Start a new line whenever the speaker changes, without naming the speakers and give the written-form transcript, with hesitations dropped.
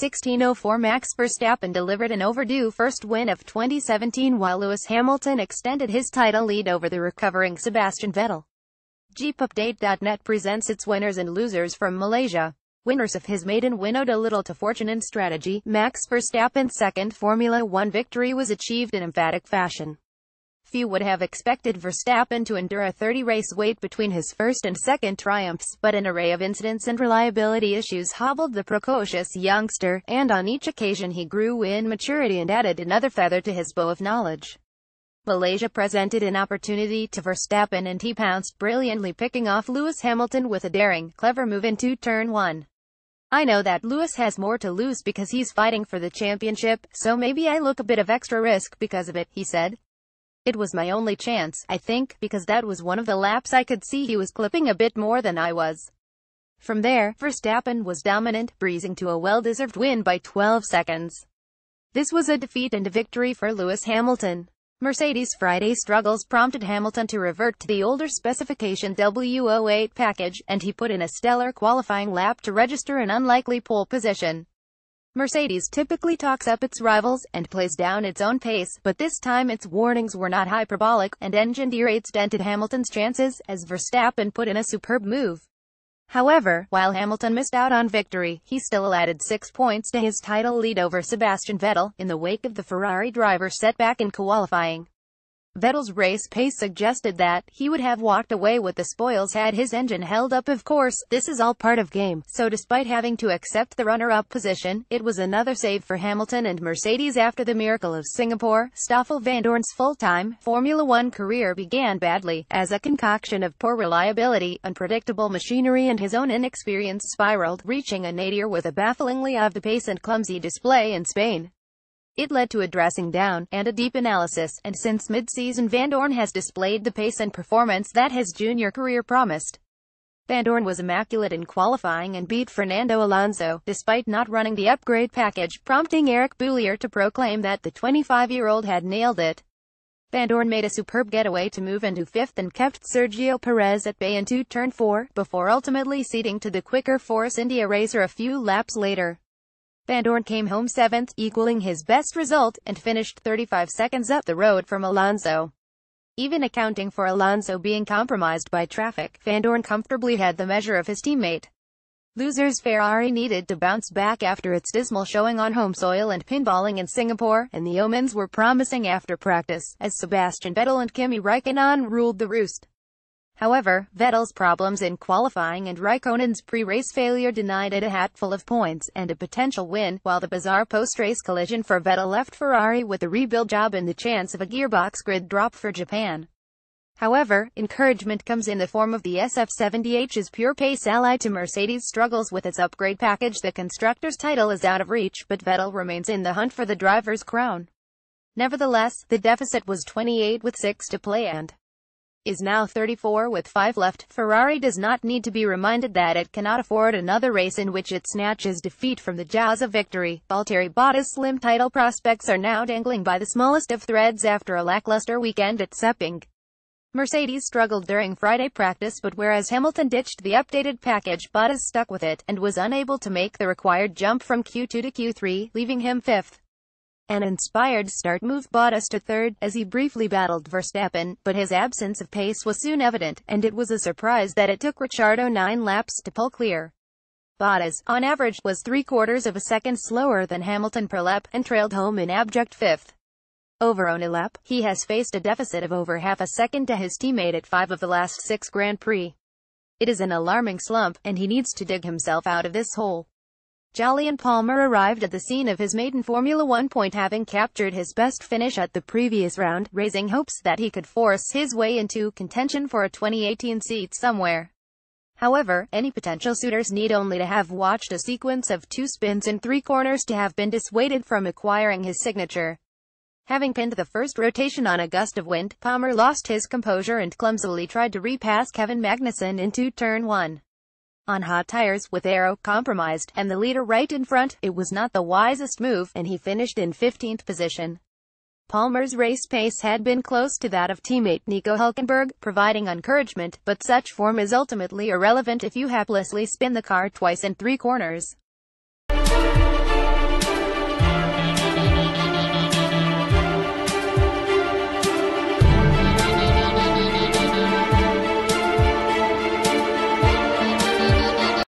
16:04 Max Verstappen delivered an overdue first win of 2017 while Lewis Hamilton extended his title lead over the recovering Sebastian Vettel. JeepUpdate.net presents its winners and losers from Malaysia. Winners of his maiden win owed a little to fortune and strategy. Max Verstappen's second Formula One victory was achieved in emphatic fashion. Few would have expected Verstappen to endure a 30-race wait between his first and second triumphs, but an array of incidents and reliability issues hobbled the precocious youngster, and on each occasion he grew in maturity and added another feather to his bow of knowledge. Malaysia presented an opportunity to Verstappen and he pounced, brilliantly picking off Lewis Hamilton with a daring, clever move into turn 1. "I know that Lewis has more to lose because he's fighting for the championship, so maybe I look a bit of extra risk because of it," he said. "It was my only chance, I think, because that was one of the laps I could see he was clipping a bit more than I was." From there, Verstappen was dominant, breezing to a well-deserved win by 12 seconds. This was a defeat and a victory for Lewis Hamilton. Mercedes' Friday struggles prompted Hamilton to revert to the older specification W08 package, and he put in a stellar qualifying lap to register an unlikely pole position. Mercedes typically talks up its rivals and plays down its own pace, but this time its warnings were not hyperbolic, and engine derates dented Hamilton's chances, as Verstappen put in a superb move. However, while Hamilton missed out on victory, he still added 6 points to his title lead over Sebastian Vettel, in the wake of the Ferrari driver's setback in qualifying. Vettel's race pace suggested that he would have walked away with the spoils had his engine held up. Of course, this is all part of game, so despite having to accept the runner-up position, it was another save for Hamilton and Mercedes after the miracle of Singapore. Stoffel Vandoorne's full-time Formula One career began badly, as a concoction of poor reliability, unpredictable machinery and his own inexperience spiraled, reaching a nadir with a bafflingly off-the-pace and clumsy display in Spain. It led to a dressing down, and a deep analysis, and since mid-season Vandoorne has displayed the pace and performance that his junior career promised. Vandoorne was immaculate in qualifying and beat Fernando Alonso, despite not running the upgrade package, prompting Eric Boullier to proclaim that the 25-year-old had nailed it. Vandoorne made a superb getaway to move into fifth and kept Sergio Perez at bay into turn 4, before ultimately ceding to the quicker Force India racer a few laps later. Vandoorne came home 7th, equaling his best result, and finished 35 seconds up the road from Alonso. Even accounting for Alonso being compromised by traffic, Vandoorne comfortably had the measure of his teammate. Losers Ferrari needed to bounce back after its dismal showing on home soil and pinballing in Singapore, and the omens were promising after practice, as Sebastian Vettel and Kimi Raikkonen ruled the roost. However, Vettel's problems in qualifying and Raikkonen's pre-race failure denied it a hatful of points and a potential win, while the bizarre post-race collision for Vettel left Ferrari with a rebuild job and the chance of a gearbox grid drop for Japan. However, encouragement comes in the form of the SF70H's pure pace ally to Mercedes' struggles with its upgrade package. The constructors' title is out of reach, but Vettel remains in the hunt for the driver's crown. Nevertheless, the deficit was 28 with 6 to play and is now 34 with 5 left. Ferrari does not need to be reminded that it cannot afford another race in which it snatches defeat from the jaws of victory. Valtteri Bottas' slim title prospects are now dangling by the smallest of threads after a lackluster weekend at Sepang. Mercedes struggled during Friday practice, but whereas Hamilton ditched the updated package, Bottas stuck with it, and was unable to make the required jump from Q2 to Q3, leaving him 5th. An inspired start moved Bottas to 3rd, as he briefly battled Verstappen, but his absence of pace was soon evident, and it was a surprise that it took Ricciardo 9 laps to pull clear. Bottas, on average, was 3/4 of a second slower than Hamilton per lap, and trailed home in abject 5th. Over on a lap, he has faced a deficit of over half a second to his teammate at 5 of the last 6 Grand Prix. It is an alarming slump, and he needs to dig himself out of this hole. Jolyon Palmer arrived at the scene of his maiden Formula One point, having captured his best finish at the previous round, raising hopes that he could force his way into contention for a 2018 seat somewhere. However, any potential suitors need only to have watched a sequence of 2 spins in 3 corners to have been dissuaded from acquiring his signature. Having pinned the first rotation on a gust of wind, Palmer lost his composure and clumsily tried to repass Kevin Magnussen into turn 1. On hot tires, with aero compromised, and the leader right in front, it was not the wisest move, and he finished in 15th position. Palmer's race pace had been close to that of teammate Nico Hülkenberg, providing encouragement, but such form is ultimately irrelevant if you haplessly spin the car twice in 3 corners.